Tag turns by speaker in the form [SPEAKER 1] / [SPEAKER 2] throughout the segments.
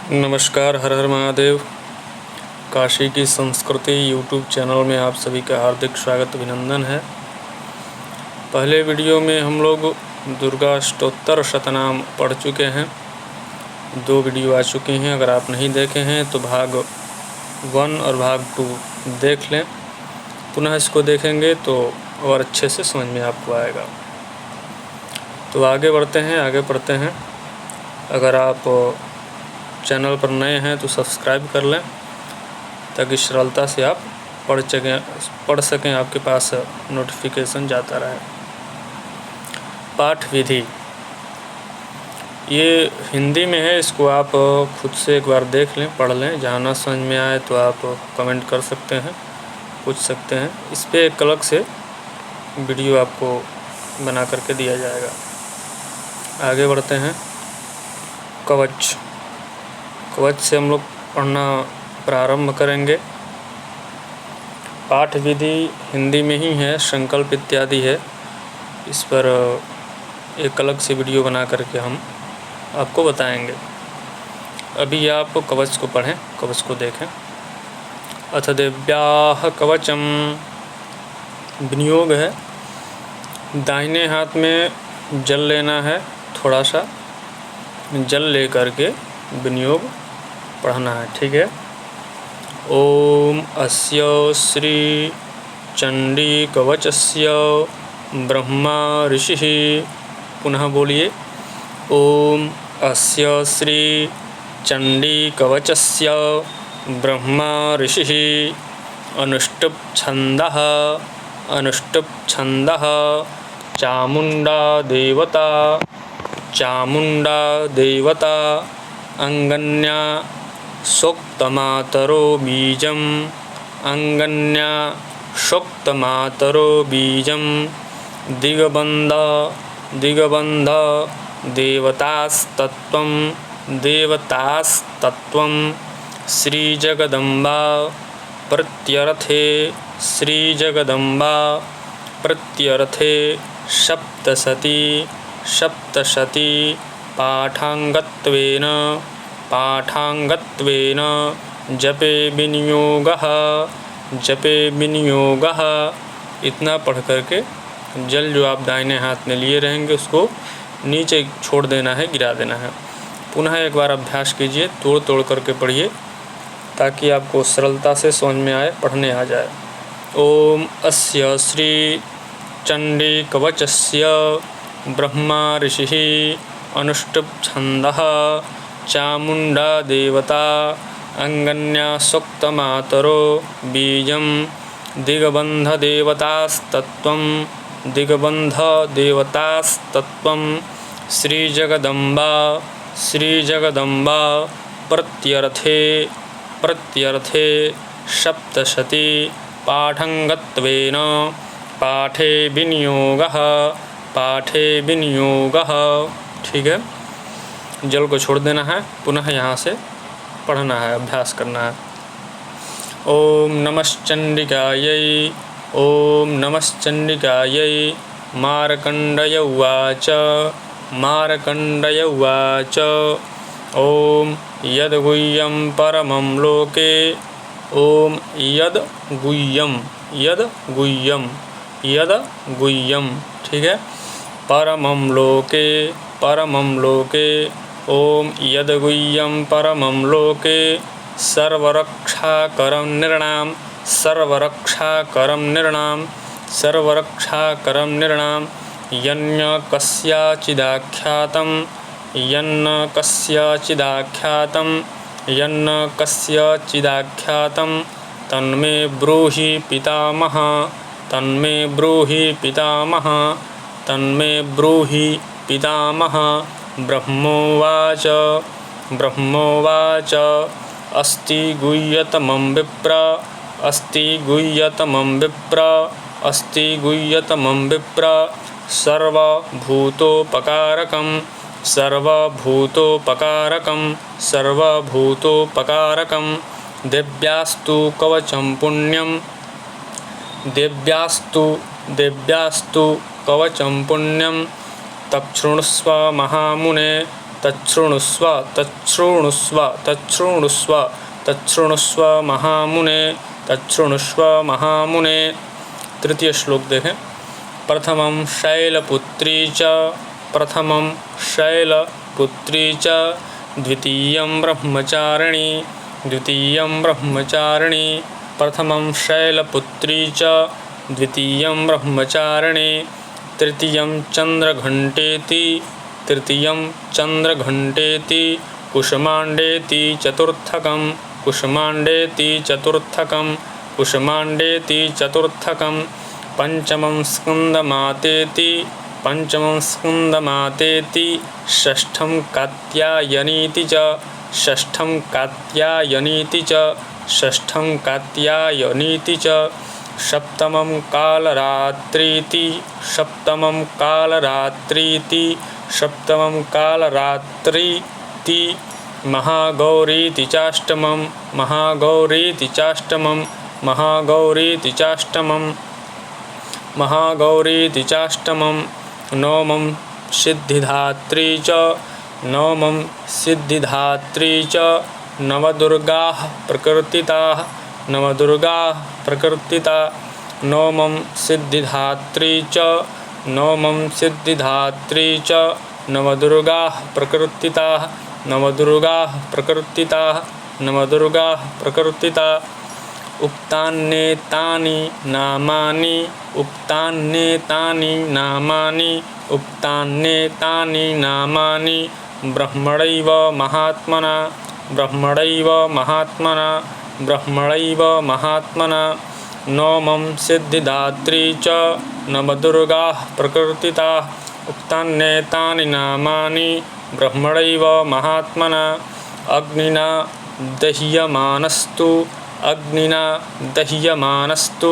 [SPEAKER 1] नमस्कार, हर हर महादेव। काशी की संस्कृति यूट्यूब चैनल में आप सभी का हार्दिक स्वागत अभिनंदन है। पहले वीडियो में हम लोग दुर्गा अष्टोत्तर शतनाम पढ़ चुके हैं। 2 वीडियो आ चुके हैं। अगर आप नहीं देखे हैं तो भाग 1 और भाग 2 देख लें। पुनः इसको देखेंगे तो और अच्छे से समझ में आपको आएगा। तो आगे बढ़ते हैं, आगे पढ़ते हैं। अगर आप चैनल पर नए हैं तो सब्सक्राइब कर लें ताकि सरलता से आप पढ़ सकें, आपके पास नोटिफिकेशन जाता रहे। पाठ विधि ये हिंदी में है, इसको आप खुद से एक बार देख लें, पढ़ लें। जहाँ ना समझ में आए तो आप कमेंट कर सकते हैं, पूछ सकते हैं। इस पर एक अलग से वीडियो आपको बना करके दिया जाएगा। आगे बढ़ते हैं। कवच से हम लोग पढ़ना प्रारंभ करेंगे। पाठ विधि हिंदी में ही है, संकल्प इत्यादि है। इस पर एक अलग से वीडियो बना करके हम आपको बताएंगे। अभी आप कवच को पढ़ें, कवच को देखें। अथ देव्याः कवचम, विनियोग है। दाहिने हाथ में जल लेना है, थोड़ा सा जल ले करके विनियोग पढ़ना है, ठीक है। ओम अस्य श्री चंडी कवचस्य ब्रह्मा ऋषिः। पुनः बोलिए। ओम अस्य श्री चंडी कवचस्य ब्रह्मा ऋषिः। अनुष्टुप् छन्दः चामुंडा देवता अंगन्या शोक्तमातरो बीजं दिगबन्ध देवतास्तत्त्वं श्रीजगदम्बा प्रत्यर्थे सप्तशती पाठांगत्वेन जपे विनियोगः। इतना पढ़ करके जल जो आप दाहिने हाथ में लिए रहेंगे उसको नीचे छोड़ देना है, गिरा देना है। पुनः एक बार अभ्यास कीजिए, तोड़ करके पढ़िए ताकि आपको सरलता से समझ में आए, पढ़ने आ जाए। ओम अस्य श्री चंडी कवचस्य ब्रह्मा ऋषिः। अनुष्टुप् छन्दः चामुंडा देवता अंगन्या शोक्तमातरो बीजं दिगबन्ध देवतास्तत्त्वं श्रीजगदम्बा प्रत्यर्थे सप्तशती पाठांगत्वेन पाठे विनियोगः। ठीक है, जल को छोड़ देना है, पुनः यहाँ से पढ़ना है, अभ्यास करना है। ओम नमश्चंडिकायै मार्कण्डेय उवाच ओम यद्गुह्यं परमं लोके। ओम यद्गुह्यं, ठीक है। परमं लोके ओम यद्गुह्यं परमं लोके सर्वरक्षाकरं नृणां यन्न कस्याचिदाख्यातं तन्मे ब्रूहि पितामह। ब्रह्मोवाच अस्ति गुह्यतमं विप्र सर्वभूतोपकारकं दिव्यास्तु कवचं पुण्यं कवचं पुण्यं तच्छृणुस्व महामुने तच्छृणुष्व तच्छृणुष्व तच्छृणुष्व तच्छृणुष्व महामुने तच्छृणुष्व महामुने। तृतीय श्लोक देखें। प्रथमं शैलपुत्री च प्रथमं शैलपुत्री च द्वितीयं ब्रह्मचारिणी द्वितीयं ब्रह्मचारिणी। प्रथमं शैलपुत्री च द्वितीयं ब्रह्मचारिणी। तृतीयं चन्द्रघण्टेति तृतीयं चन्द्रघण्टेति कुष्माण्डेति चतुर्थकं कुष्माण्डेति चतुर्थकं कुष्माण्डेति चतुर्थकं। पंचमं स्कन्दमातेति पंचमं स्कन्दमातेति षष्ठं कात्यायनीति च षष्ठं कात्यायनीति च षष्ठं कात्यायनीति च। सप्तमं कालरात्रीति सप्तमं कालरात्रीति सप्तमं कालरात्रीति। महागौरीति चाष्टमं महागौरीति चाष्टमं महागौरीति चाष्टमं महागौरीति चाष्टमं। नवमं सिद्धिदात्री च नवमं सिद्धिदात्री च नवदुर्गाः प्रकृतिताः नवदुर्गाः प्रकृतिता। नवमं सिद्धिदात्री च नवमं सिद्धिदात्री च नवदुर्गाः प्रकृतिताः नवदुर्गाः प्रकृतिताः नवदुर्गाः प्रकृतिता। उक्तान्येतानि नामानि उक्तान्येतानि नामानि उक्तान्येतानि नामानि ब्रह्मणैव महात्मना ब्रह्मणैव महात्मना ब्रह्मणैव महात्मना। नवमं सिद्धिदात्री च नवदुर्गाः प्रकृतिताः उक्तान्येतानि नामानि ब्रह्मणैव महात्मना। अग्निना दह्यमानस्तु अग्निना दह्यमानस्तु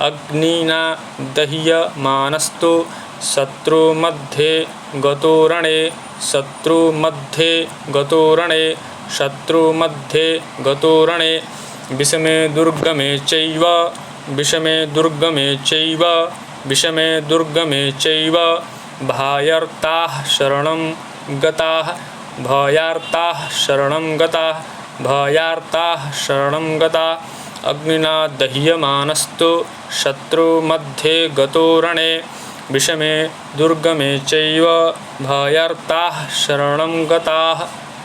[SPEAKER 1] अग्निना दह्यमानस्तु शत्रुमध्ये गतोरणे शत्रुमध्ये गतोरणे शत्रुमध्ये गतोरणे। विषमे दुर्गमे चैव विषमे दुर्गमे चैव विषमे दुर्गमे चैव भायार्ताः शरणं गताः भयार्ताः शरणं गताः भयार्ताः शरणं गताः। अग्निना दह्यमानस्तु शत्रुमध्ये गतोरणे विषमे दुर्गमे चैव भयार्ताः शरणं गताः।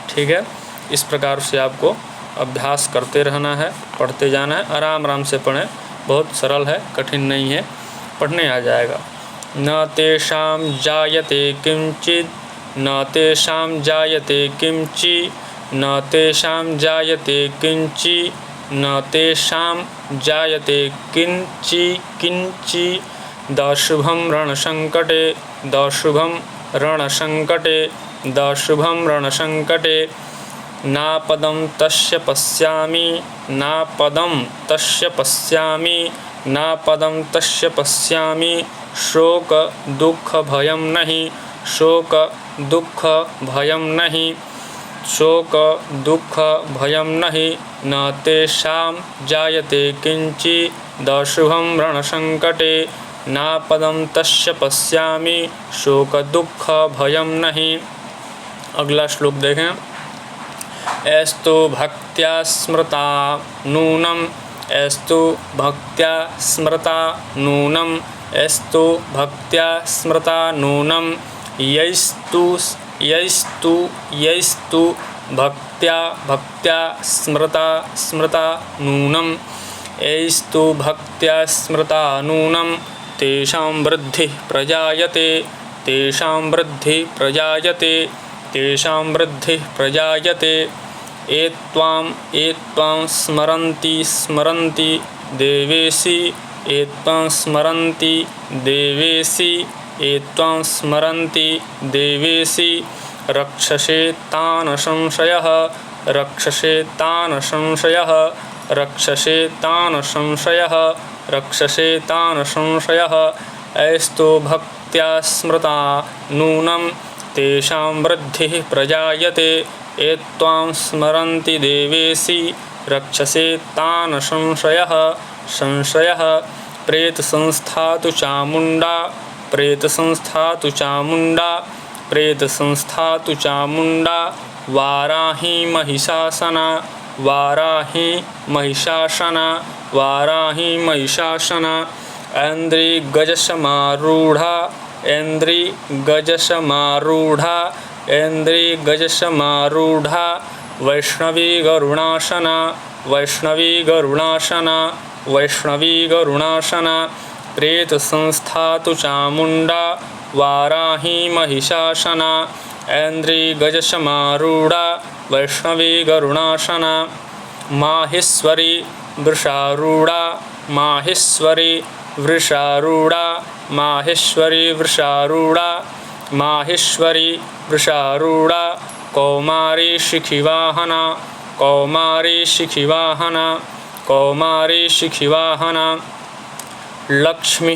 [SPEAKER 1] ठीक है, इस प्रकार से आपको अभ्यास करते रहना है, पढ़ते जाना है, आराम आराम से पढ़ें। बहुत सरल है, कठिन नहीं है, पढ़ने आ जाएगा। न तेषां जायते किंचित् न तेषां जायते किंचि न तेषां जायते किंचि न तेषां जायते किंचि किंचि। दाशुभं रणसंकटे दाशुभं रणसंकटे दाशुभं रणसंकटे। नापदं तस्य पश्यामि नापदं तस्य पश्यामि नापदं तस्य पश्यामि। शोक दुख भयं नहि शोक दुख भयं नहि शोक दुख भयं नहि। न तेषां जायते किंचि दाशुभं रणसंकटे नापदं तस्य पश्यामि शोक दुख भयं नहि। अगला श्लोक देखें। एस्तु भक्त्या स्मृता नूनम एस्तु भक्त्या स्मृता नूनम एस्तु भक्त्या स्मृता नूनम। यैस्तु यैस्तु यैस्तु भक्त्या भक्त्या स्मृता स्मृता नूनम यैस्तु भक्त्या स्मृता नूनम। तेषां वृद्धिः प्रजायते तेषां वृद्धिः प्रजायते तेषां वृद्धिः प्रजायते। एत्त्वां स्मरन्ति स्मरन्ति देवेशि एत्त्वां स्मरन्ति देवेशि एत्त्वां स्मरन्ति देवेशि। रक्षसे तान् संशयः रक्षसे तान् संशयः रक्षसे तान् संशयः रक्षसे तान् संशयः। ऐस्तु भक्त्या स्मृता नूनं तेषां वृद्धिः प्रजायते। एत्त्वां स्मरन्ति देवेशि रक्षसे तान् संशयः संशयः। प्रेतसंस्था तु चामुण्डा प्रेतसंस्था तु चामुण्डा प्रेत संस्था तु चामुंडा वाराही महिषासना वाराही महिषासना वाराही महिषासना ऐन्द्री गजसमारूढ़ा ऐन्द्री गजसमारूढ़ा ऐन्द्री गजसमारूढ़ा वैष्णवी गरुणासना वैष्णवी गरुणासना वैष्णवी गरुणासना प्रेत संस्था तु चामुंडा वाराही महिषासना ऐन्द्री गजसमारूढ़ा वैष्णवी गरुणासना माहेश्वरी वृषारूढ़ा माहेश्वरी वृषारूढ़ा माहेश्वरी वृषारूढ़ा माहेश्वरी वृषारूढ़ा कौमारी शिखिवाहना कौमारी शिखिवाहना कौमारी शिखिवाहना लक्ष्मी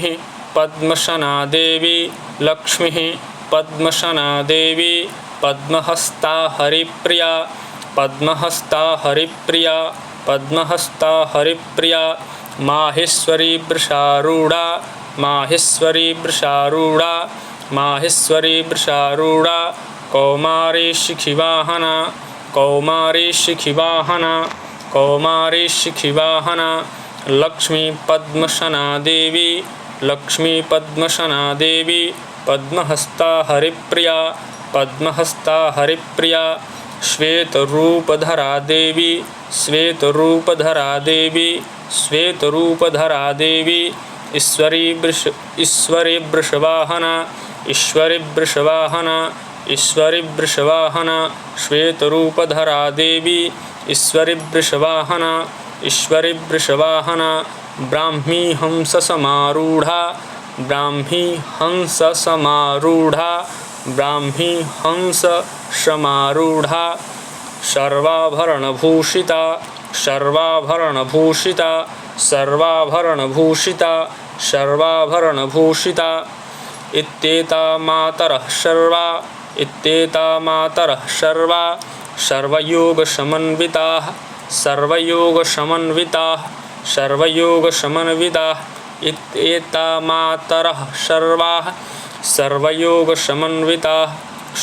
[SPEAKER 1] पद्मसना देवी लक्ष्मी पद्मसना देवी पद्महस्ता हरिप्रिया पद्महस्ता हरिप्रिया पद्महस्ता हरिप्रिया माहेश्वरी वृषारूढ़ा माहेश्वरी वृषारूढ़ा माहेश्वरी वृषारूढ़ा कौमारी शिखिवाहना कौमारी शिखिवाहना कौमारी शिखिवाहना लक्ष्मी पद्मसना देवी लक्ष्मी पद्मसना देवी पद्महस्ता हरिप्रिया पद्महस्ता हरिप्रिया श्वेतरूपधरा देवी श्वेतरूपधरा देवी श्वेतरूपधरा देवी ईश्वरी वृषवाहना ईश्वरी वृषवाहना ईश्वरी वृषवाहना श्वेतरूपधरा देवी ईश्वरी वृषवाहना ईश्वरी वृषवाहना ब्राह्मी हंस समारूढ़ा ब्राह्मी हंस समारूढ़ा ब्राह्मी हंस समारूढ़ा सर्वाभरणभूषिता सर्वाभरणभूषिता सर्वाभरणभूषिता सर्वाभरणभूषिता इत्येता मातरः सर्वा इत्येता मातरः सर्वा सर्वयोगसमन्विताः सर्वयोगसमन्विताः सर्वयोगसमन्विताः इत्येता मातरः सर्वाः सर्वयोगसमन्विताः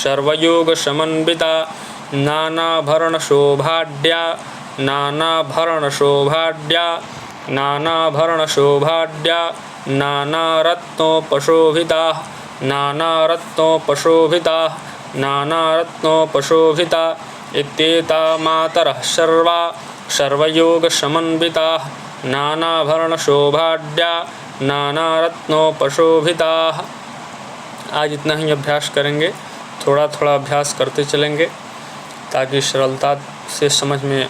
[SPEAKER 1] सर्वयोगसमन्विता नानाभरणशोभाढ्या नानाभरणशोभाढ्या नानाभरणशोभाढ्या नानारत्नोपशोभिताः नानारत्नोपशोभिताः नानारत्नोपशोभिता इत्येता मातरः सर्वा सर्वयोगसमन्विताः नानाभरणशोभाढ्या नानारत्नोपशोभिताः। आज इतना ही अभ्यास करेंगे, थोड़ा थोड़ा अभ्यास करते चलेंगे ताकि सरलता से समझ में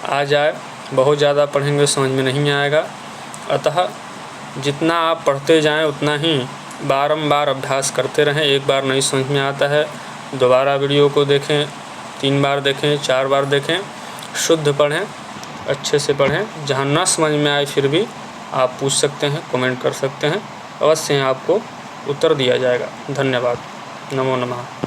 [SPEAKER 1] आ जाए। बहुत ज़्यादा पढ़ेंगे समझ में नहीं आएगा, अतः जितना आप पढ़ते जाएं उतना ही बारंबार अभ्यास करते रहें। एक बार नहीं समझ में आता है, दोबारा वीडियो को देखें, 3 बार देखें, 4 बार देखें, शुद्ध पढ़ें, अच्छे से पढ़ें। जहाँ ना समझ में आए फिर भी आप पूछ सकते हैं, कमेंट कर सकते हैं, अवश्य आपको उत्तर दिया जाएगा। धन्यवाद। नमो नमः।